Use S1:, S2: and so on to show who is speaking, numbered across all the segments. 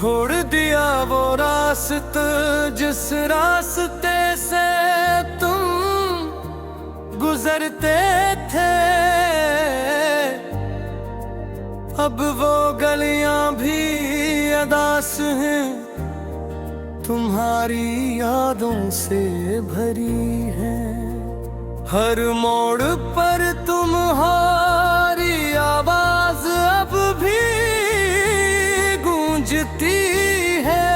S1: छोड़ दिया वो रास्ता जिस रास्ते से तुम गुजरते थे। अब वो गलियां भी अदास हैं, तुम्हारी यादों से भरी हैं। हर मोड़ पर तुम्हारी आवाज अब भी गूंजती है,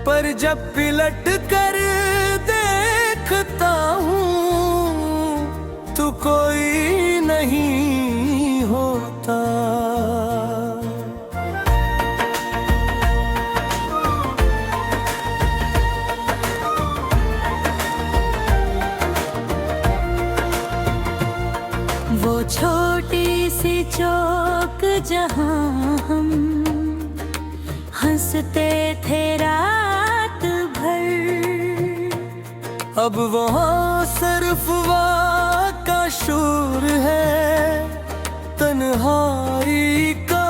S1: पर जब पलट कर देखता हूँ तो कोई नहीं होता।
S2: वो छोटी सी चौक जहाँ हम हंसते थे रात भर,
S1: अब वहाँ सिर्फ का शोर है, तन्हाई का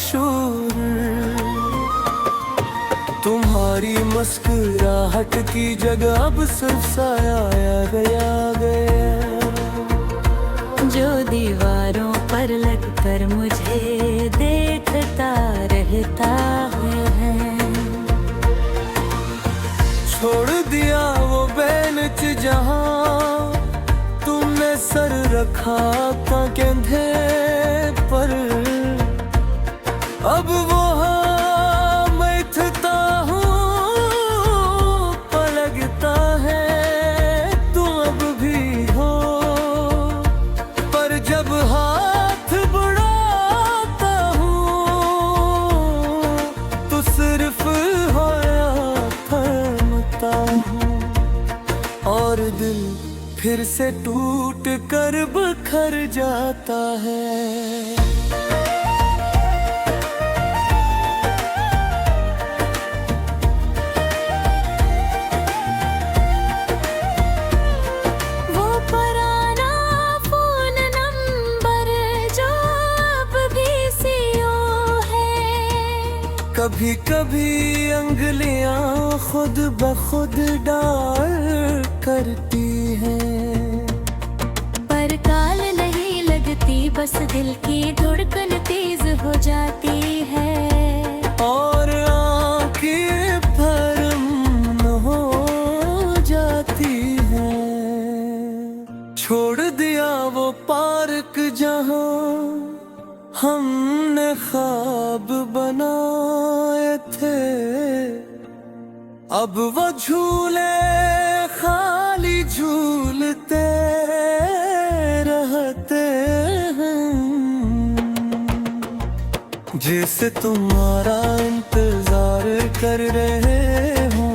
S1: शोर। तुम्हारी मुस्कुराहट की जगह अब सिर्फ साया गया
S2: जो दीवारों पर लगकर मुझे देखता रहता है।
S1: छोड़ दिया वो बेंच जहाँ तुमने सर रखा था कंधे पर, अब वो बैठता हूँ पलगता है तुम अब भी हो, पर जब हाथ बढ़ाता हूँ तो सिर्फ होया थमता हूँ, और दिल फिर से टूट कर बिखर जाता है।
S2: वो पुराना फोन नंबर जो अब भी सीओ है,
S1: कभी कभी अंगलियां खुद ब खुद डाल करती हैं,
S2: पर काल नहीं लगती, बस दिल की धड़कन तेज हो जाती है।
S1: और आंखें भरम हो जाती हैं। छोड़ दिया वो पार्क जहाँ हमने ख्वाब बनाए थे, अब वो झूले खाली झूलते रहते हैं, जैसे तुम्हारा इंतजार कर रहे हो।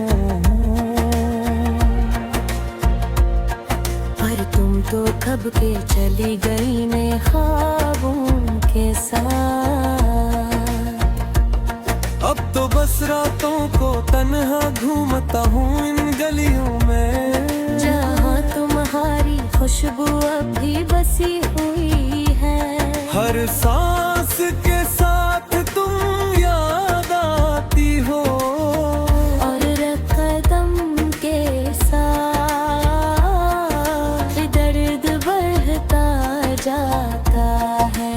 S2: पर तुम तो कब के चली गई नए ख्वाबों के साथ।
S1: अब तो बस रातों को तन्हा घूमता हूँ इन गलियों में,
S2: जहाँ तुम्हारी खुशबू अभी बसी हुई है।
S1: हर सांस के साथ तुम याद आती हो,
S2: और कदम के साथ दर्द बढ़ता जाता है।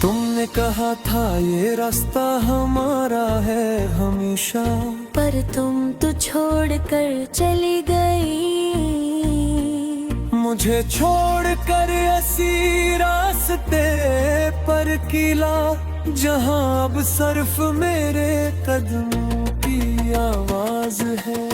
S1: तुमने कहा था ये रास्ता हमारा है हमेशा,
S2: पर तुम तो छोड़ कर चली गई।
S1: मुझे छोड़कर ऐसी रास्ते पर किला जहाँ अब सिर्फ मेरे कदमों की आवाज है।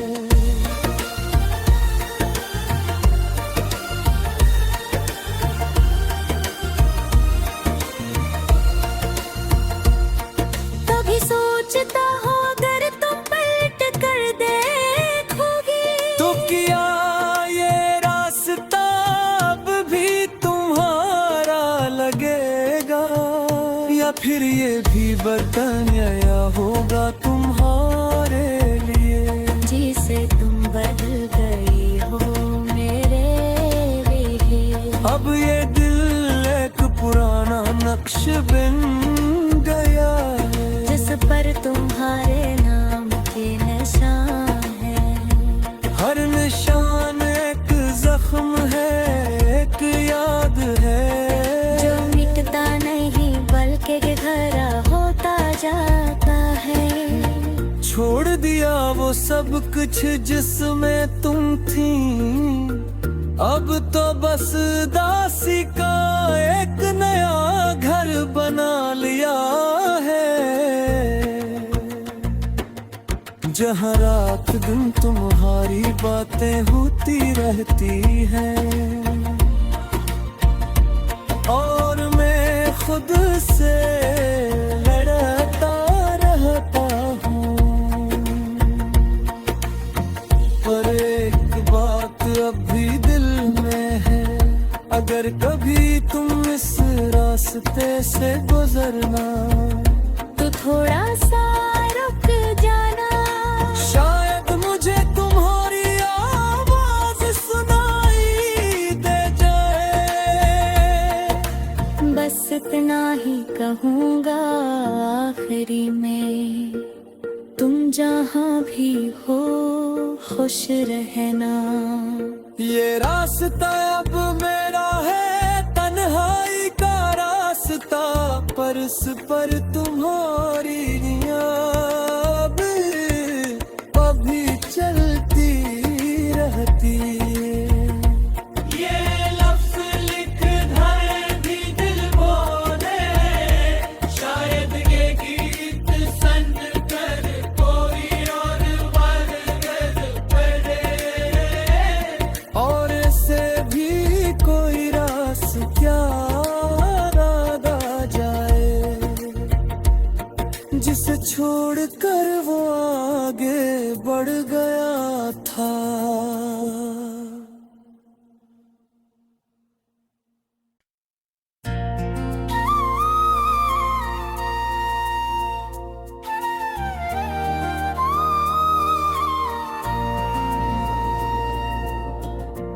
S2: कभी सोचता हो अगर तुम पलट कर देखोगी,
S1: तो किया ये रास्ता अब भी तुम्हारा लगेगा, या फिर ये भी बदनया होगा तुम्हारे लिए।
S2: जिसे तुम बदल गई हो मेरे लिए।
S1: अब ये दिल एक पुराना नक्श बन गया। छोड़ दिया वो सब कुछ जिसमें तुम थी, अब तो बस दासी का एक नया घर बना लिया है, जहाँ रात दिन तुम्हारी बातें होती रहती हैं और मैं खुद से लड़ता रहता हूँ। पर एक बात अब भी दिल में है, अगर कभी तुम इस रास्ते से गुजरना
S2: तो थोड़ा सा रुक जाना,
S1: शायद मुझे तुम्हारी आवाज सुनाई दे जाए।
S2: बस इतना ही कहूँगा आखिरी में, तुम जहाँ भी हो खुश रहना।
S1: ये रास्ता अब मेरा है, तन्हाई का रास्ता, पर इस पर तुम्हारी याद अभी चलती रहती है। ये लफ्ज़ लिख धर भी दिल बोले, शायद ये गीत सन कर कोई और बरगद पड़े, और ऐसे भी कोई रास क्या जिसे छोड़कर वो आगे बढ़ गया था।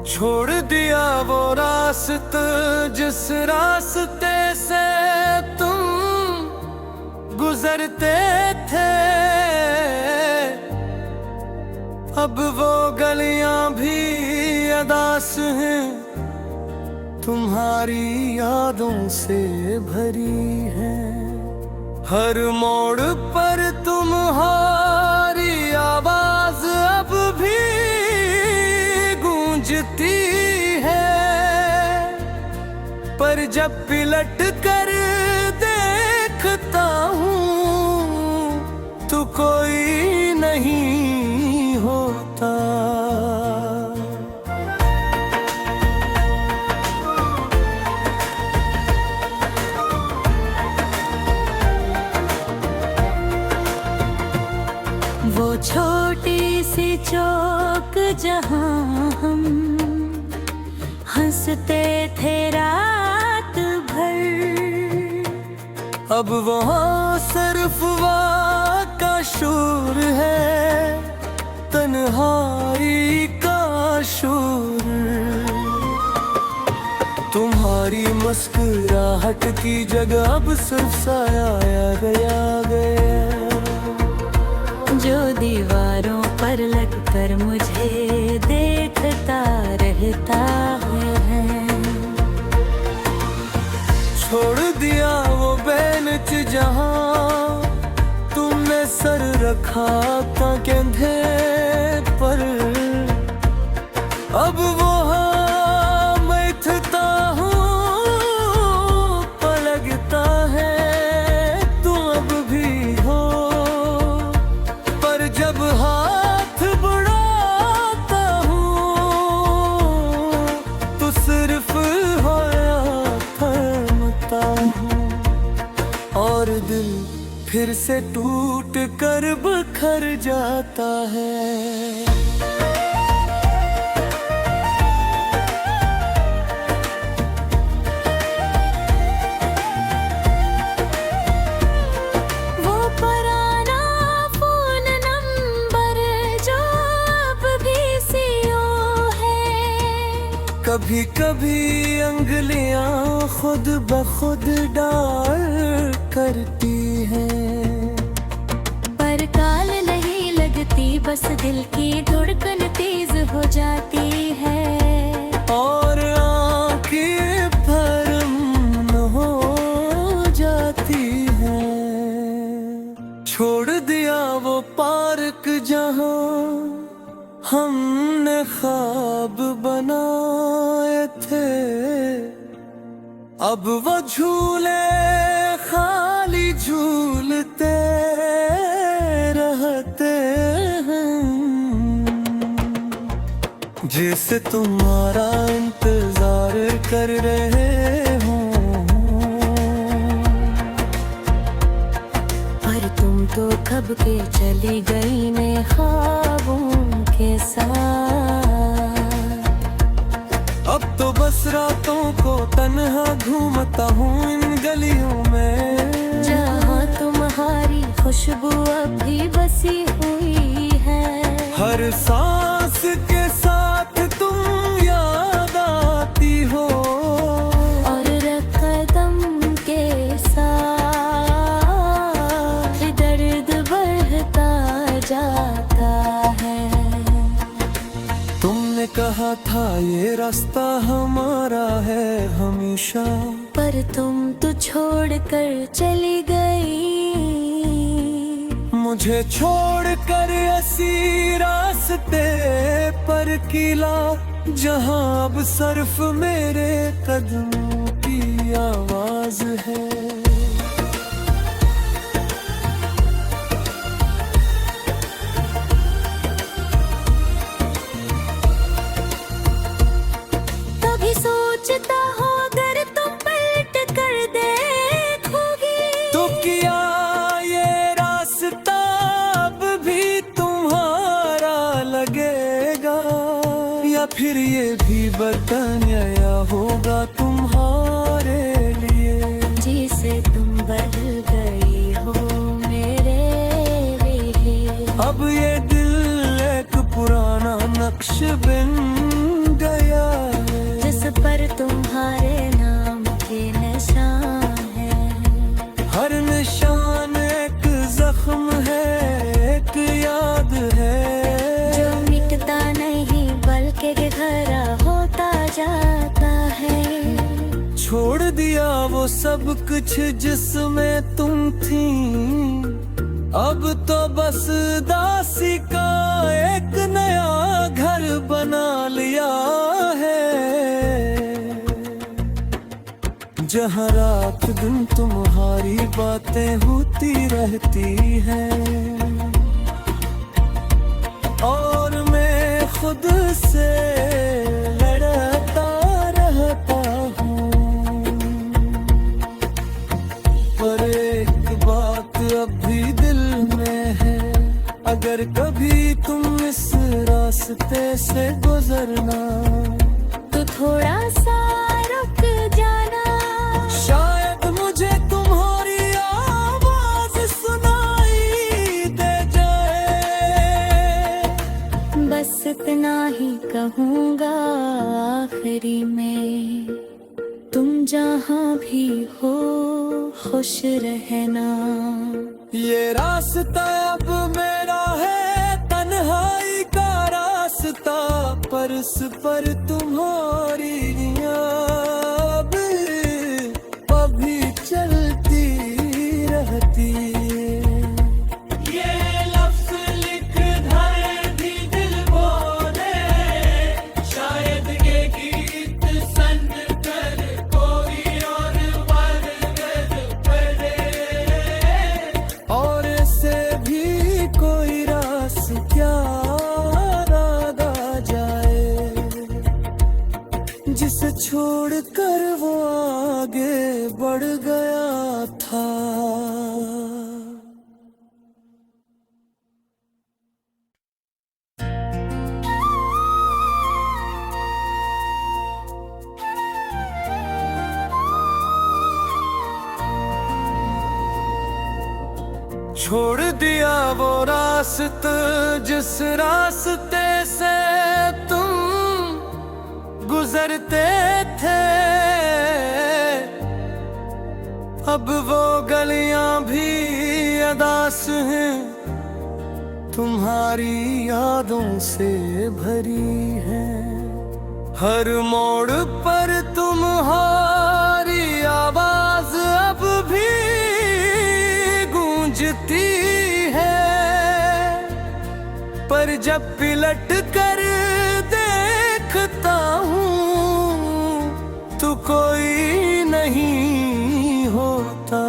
S1: छोड़ दिया वो रास्ता जिस रास्ते से तुम गुजरते थे, अब वो गलियां भी अदास हैं, तुम्हारी यादों से भरी हैं। हर मोड़ पर तुम्हारी आवाज अब भी गूंजती है, पर जब पिलट कर देखता हूँ तो कोई नहीं होता।
S2: वो छोटी सी चौक जहाँ हम हंसते थे रात भर,
S1: अब वहाँ सिर्फ वाह का शोर है, तन्हाई का शोर। तुम्हारी मुस्कुराहट की जगह अब सिर्फ साया गया गया,
S2: जो दीवारों पर लगकर मुझे देखता रहता है।
S1: छोड़ दिया वो बेंच जहाँ तुमने सर रखा था कंधे पर, अब वहाँ मैं थता हूँ, पलगता है तुम अब भी हो, पर जब हाथ बढ़ाता हूँ तो सिर्फ और दिल फिर से टूट कर बिखर जाता है।
S2: वो पुराना फोन नंबर जो अब भी सीओ है,
S1: कभी कभी अंगलियां खुद ब खुद डाल करती हैं,
S2: पर काल नहीं लगती, बस दिल की धड़कन तेज हो जाती है,
S1: और आंखें भरम हो जाती हैं। छोड़ दिया वो पार्क जहां हमने ख्वाब बनाए थे, अब वो झूले खाली झूलते रहते हैं। जिसे तुम्हारा इंतजार कर रहे हो,
S2: पर तुम तो कब के चली गई नए ख्वाबों के साथ।
S1: अब तो बस रातों को तन्हा घूमता हूँ इन गलियों में,
S2: जहाँ तुम्हारी खुशबू अभी बसी हुई है।
S1: हर सांस के साथ तुम याद आती हो,
S2: और कदम के साथ दर्द बढ़ता जाता है।
S1: तुमने कहा था ये रास्ता हमारा है हमेशा,
S2: पर तुम तो छोड़ कर चली गई।
S1: मुझे छोड़कर ऐसी रास्ते पर किला, जहां अब सिर्फ मेरे कदमों की आवाज है।
S2: कभी सोचता हो अगर तुम पलट कर देखोगी,
S1: तो क्या ये रास्ता अब भी तुम्हारा लगेगा, या फिर ये भी बदनया होगा तुम्हारे लिए।
S2: जिसे तुम बदल गई हो मेरे लिए।
S1: अब ये दिल एक पुराना नक्श बन गया है,
S2: जिस पर तुम्हारे नाम के निशान है।
S1: हर निशान एक जख्म है, एक याद है,
S2: जो मिटता नहीं बल्कि गहरा होता जाता है।
S1: छोड़ दिया वो सब कुछ जिसमें तुम थी, अब तो बस दासी का एक नया घर बना लिया है, जहाँ रात दिन तुम्हारी बातें होती रहती हैं, और मैं खुद से लड़ता रहता हूँ। पर एक बात अब भी दिल में है, अगर कभी तुम इस रास्ते से गुजरना,
S2: तो थोड़ा सा रुक जाना।
S1: शायद मुझे तुम्हारी आवाज सुनाई दे जाए।
S2: बस इतना ही कहूँगा आखिरी में, तुम जहाँ भी हो खुश रहना।
S1: ये रास्ता अब मेरा है, तन्हाई का रास्ता, पर इस पर तुम्हारी याद अभी चलती रहती है। ये लफ्ज़ लिख धर भी दिल बोले, शायद ये गीत सन कर कोई और बरगद पड़े, और ऐसे भी कोई रास क्या याद आ जाए, जिसे छोड़कर वो आगे बढ़ गया था। छोड़ दिया वो रास्ता जिस रास्ते से तुम गुजरते थे, अब वो गलियां भी अदास हैं, तुम्हारी यादों से भरी हैं। हर मोड़ पर तुम्हारी आवाज अब भी गूंजती है, पर जब पिलट कर देखता हूँ तो कोई नहीं होता।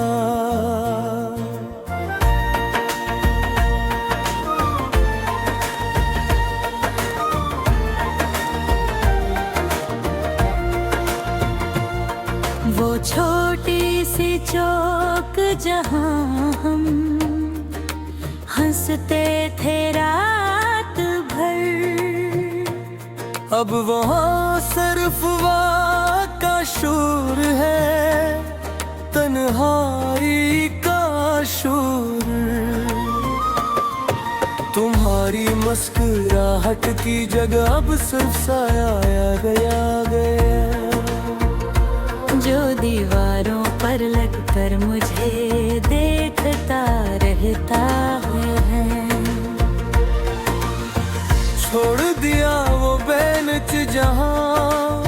S2: वो छोटी सी चौक जहाँ हम हंसते थे रात भर,
S1: अब वहाँ सिर्फ वाह का शोर है, तन्हाई का शोर। तुम्हारी मुस्कुराहट की जगह अब सिर्फ साया गया
S2: जो दीवारों पर लगकर मुझे देखता रहता है।
S1: छोड़ दिया वो बेंच जहाँ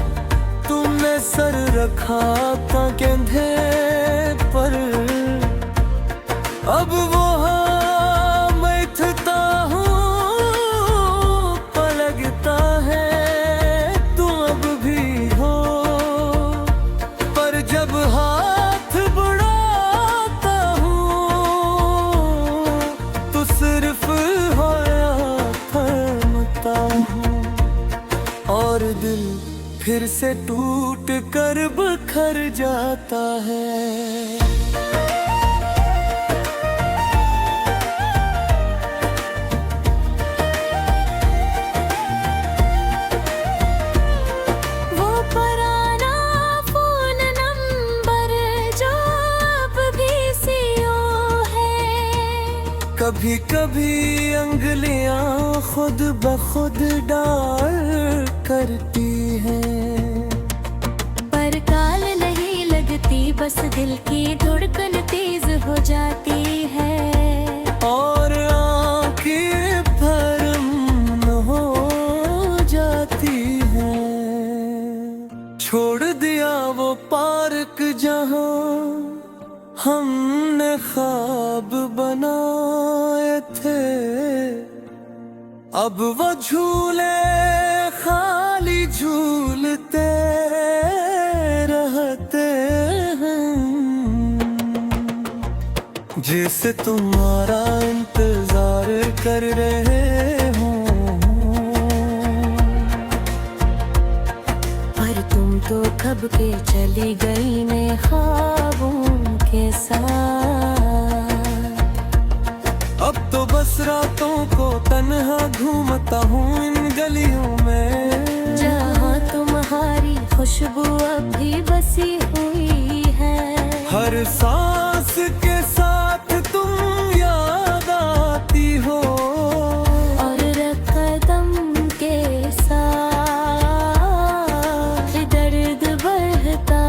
S1: तुमने सर रखा था कंधे पर, अब वो बैठता हूँ पलगता है तुम अब भी हो। पर जब हाथ बढ़ाता हूँ तो सिर्फ होया थमता हूँ, और दिल फिर से टूट कर बिखर जाता है। कभी कभी अंगलियां खुद ब खुद डाल करती हैं,
S2: पर काल नहीं लगती, बस दिल की धड़कन तेज हो जाती है।
S1: और आंखें भरम हो जाती हैं। छोड़ दिया वो पार्क जहां हमने ख्वाब बनाए थे, अब वो झूले खाली झूलते रहते हैं। जैसे तुम्हारा इंतजार कर रहे हो,
S2: पर तुम तो कब के चली गई नए ख्वाबों के साथ।
S1: अब तो बस रातों को तन्हा घूमता हूँ इन गलियों में,
S2: जहाँ तुम्हारी खुशबू अभी बसी हुई है।
S1: हर सांस के साथ तुम याद आती हो,
S2: और कदम के साथ दर्द बढ़ता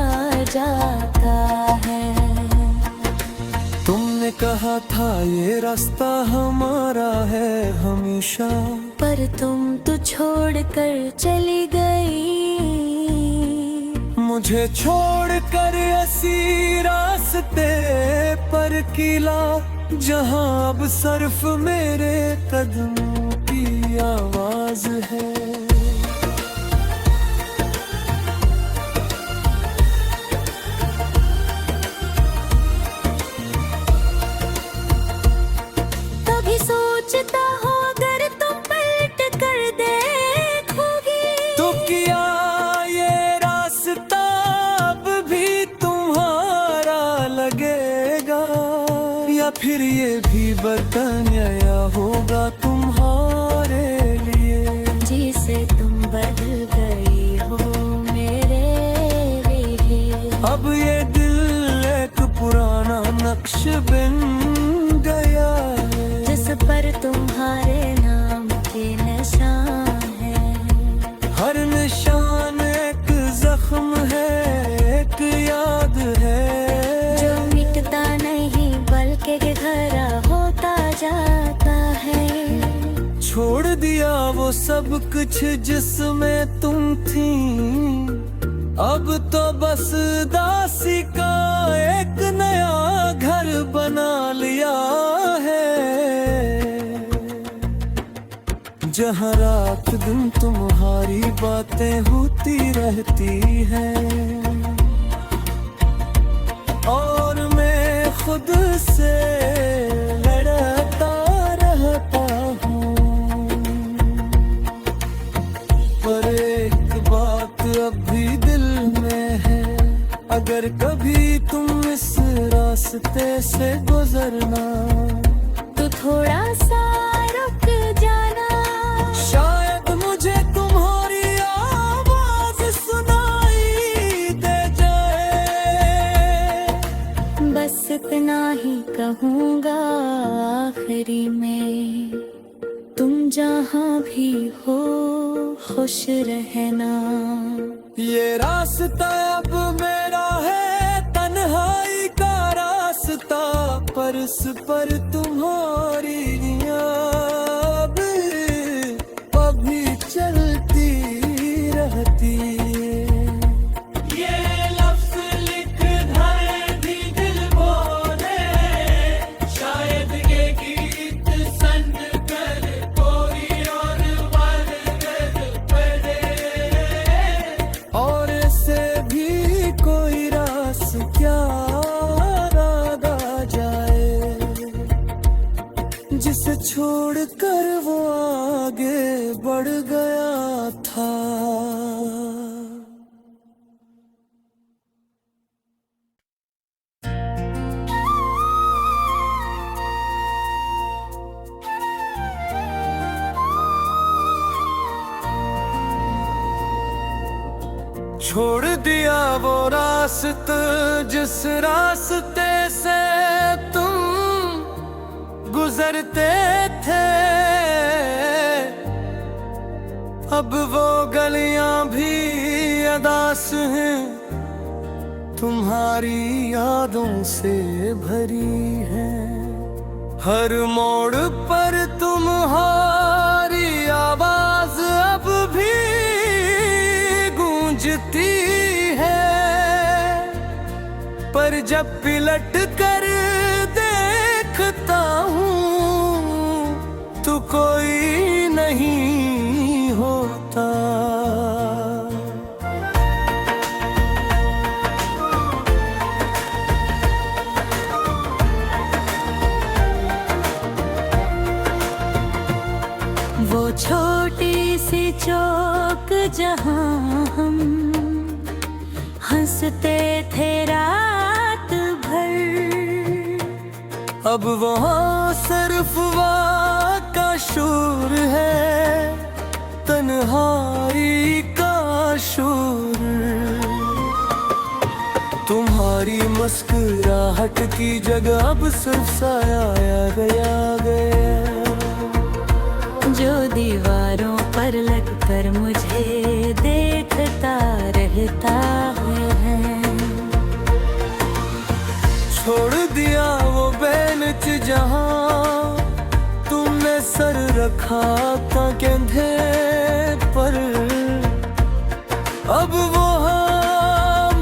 S2: जाता है।
S1: तुमने कहा था ये रास्ता हमारा है हमेशा,
S2: पर तुम तो छोड़ कर चली गई।
S1: मुझे छोड़कर ऐसी रास्ते पर किला, जहां अब सिर्फ मेरे कदमों की आवाज है।
S2: सोचता हो अगर तुम पलट कर देखोगी,
S1: तो क्या ये रास्ता अब भी तुम्हारा लगेगा, या फिर ये भी बदनया होगा तुम्हारे लिए।
S2: जिसे तुम बदल गई हो मेरे लिए,
S1: अब ये दिल एक पुराना नक्श बन गया है,
S2: जिस पर तुम्हारे नाम के निशान है।
S1: हर निशान एक जख्म है, एक याद है,
S2: जो मिटता नहीं बल्कि गहरा होता जाता है।
S1: छोड़ दिया वो सब कुछ जिसमें तुम थी, अब तो बस दासी का एक नया घर बना लिया है। जहाँ रात दिन तुम्हारी बातें होती रहती है और मैं खुद से लड़ता रहता हूँ। पर एक बात अब भी दिल में है, अगर कभी तुम इस रास्ते से गुजरना
S2: तो थोड़ा सा रुक जाना,
S1: शायद मुझे तुम्हारी आवाज सुनाई दे जाए।
S2: बस इतना ही कहूँगा आखिरी में, तुम जहाँ भी हो खुश रहना।
S1: ये रास्ता अब मेरा है, तन्हाई का रास्ता, पर इस पर तुम्हारी याद अभी चलती रहती है। ये लफ्ज़ लिख धर दी दिल बोले, शायद ये गीत सन कर कोई और वर्द पड़े, और ऐसे भी कोई रास क्या जिसे छोड़कर वो आगे बढ़ गया था। छोड़ दिया वो रास्ता जिस रास्ते से तुम गुजरते थे, अब वो गलियां भी अदास हैं, तुम्हारी यादों से भरी हैं। हर मोड़ पर तुम्हारी आवाज अब भी गूंजती है, पर जब पिलट कर देखता हूँ तो कोई नहीं होता।
S2: वो छोटी सी चौक जहाँ हम हंसते थे रात भर,
S1: अब वहाँ सिर्फ वाह का शोर है, तन्हाई का शोर। तुम्हारी मुस्कुराहट की जगह अब सिर्फ साया गया गया,
S2: जो दीवारों पर लगकर मुझे देखता रहता है।
S1: छोड़ दिया वो बेंच जहाँ तुमने सर रखा था कंधे पर, अब वो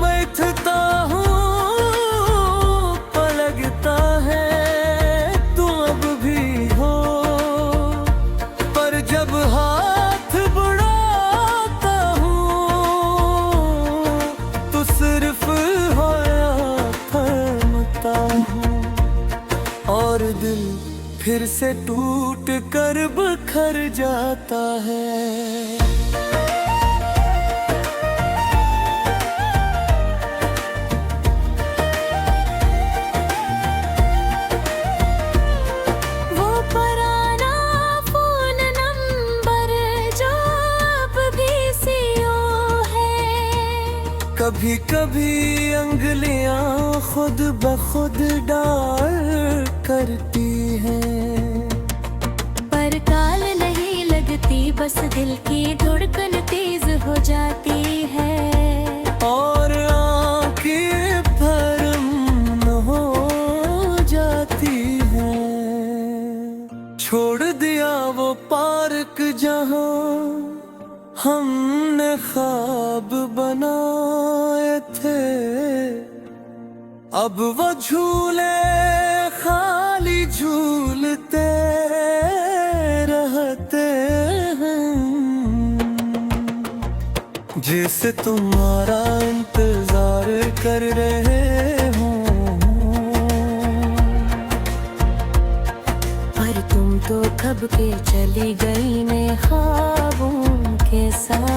S1: बैठता हूँ, पलगता है तुम अब भी हो, पर जब हाथ बढ़ाता हूँ तो सिर्फ होया थमता हूँ, और दिल फिर से टूट कर बिखर जाता है।
S2: वो पुराना फोन नंबर जो अब भी सीओ है,
S1: कभी कभी अंगलियां खुद ब खुद डाल करती हैं,
S2: पर काल नहीं लगती, बस दिल की धड़कन तेज हो जाती है,
S1: और आंखें भरम हो जाती हैं। छोड़ दिया वो पार्क जहाँ हमने ख्वाब बनाए थे, अब वो झूले खाली झूलते रहते जिसे तुम्हारा इंतजार कर रहे हो।
S2: पर तुम तो कब के चली गई नए ख्वाबों के साथ।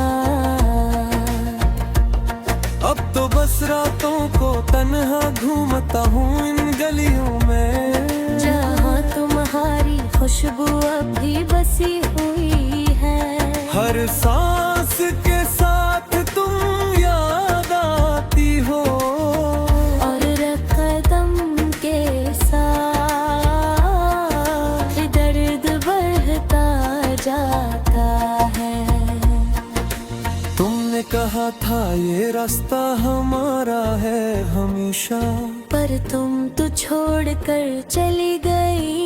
S1: अब तो बस रातों को तन्हा घूमता हूँ इन गलियों में,
S2: जहाँ तुम्हारी खुशबू अभी बसी हुई है।
S1: हर सांस के साथ तुम याद आती हो,
S2: और कदम के साथ दर्द बढ़ता जाता है।
S1: तुमने कहा था ये रास्ता हमारा है हमेशा,
S2: पर तुम तो छोड़ कर चली गई।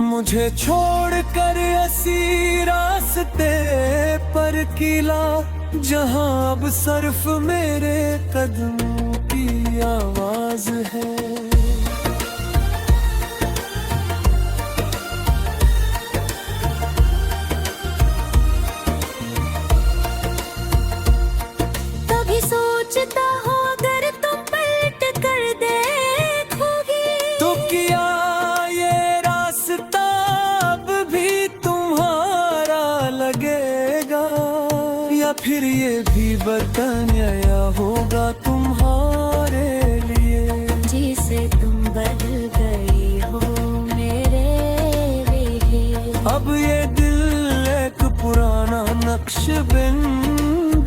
S1: मुझे छोड़कर ऐसी रास्ते पर किला, जहाँ अब सिर्फ मेरे कदमों की आवाज है।
S2: कभी सोचता हो अगर तुम पलट कर देखोगी,
S1: तो क्या ये रास्ता अब भी तुम्हारा लगेगा, या फिर ये भी बदनया होगा तुम्हारे लिए।
S2: जिसे तुम बदल गई हो मेरे लिए।
S1: अब ये दिल एक पुराना नक्श बन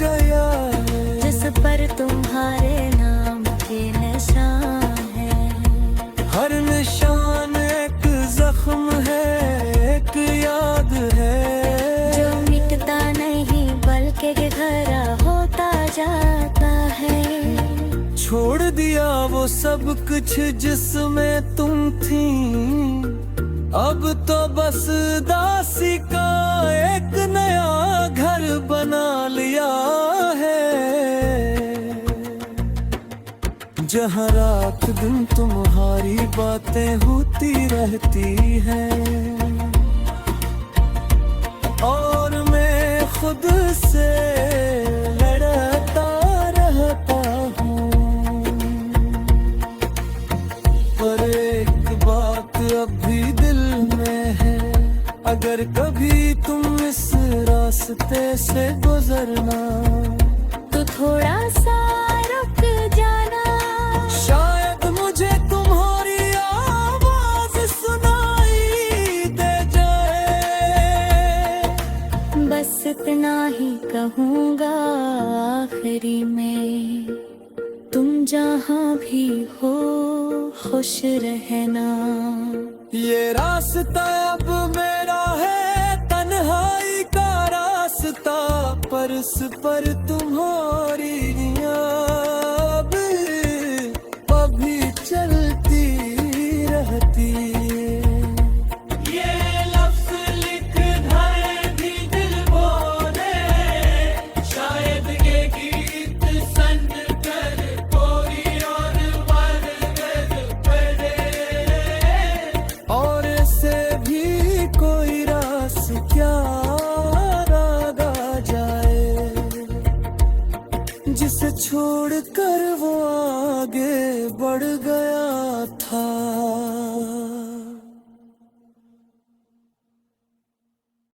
S1: गया है,
S2: जिस पर तुम्हारे नाम के निशान है।
S1: हर निशान एक जख्म है, एक याद है,
S2: जो मिटता नहीं बल्कि गहरा होता जाता है।
S1: छोड़ दिया वो सब कुछ जिसमें तुम थी, अब तो बस दासी का एक नया घर बना लिया है, जहाँ रात दिन तुम्हारी बातें होती रहती हैं, और मैं खुद से लड़ता रहता हूँ। पर एक बात अब भी दिल में है, अगर कभी तुम इस रास्ते से गुजरना,
S2: तो थोड़ा सा रुक जाना।
S1: शायद मुझे तुम्हारी आवाज सुनाई दे जाए।
S2: बस इतना ही कहूँगा आखिरी में, तुम जहाँ भी हो खुश रहना।
S1: ये रास्ता अब मेरा है, तन्हाई का रास्ता, पर इस पर तुम्हारी याद अभी चलती रहती है। ये लफ्ज़ लिख धर भी दिल बोले, शायद ये गीत सन कर कोई और बरगद पड़े, और ऐसे भी कोई रास क्या राग आ जाए, जिसे छोड़ कर वो आगे बढ़ गया था।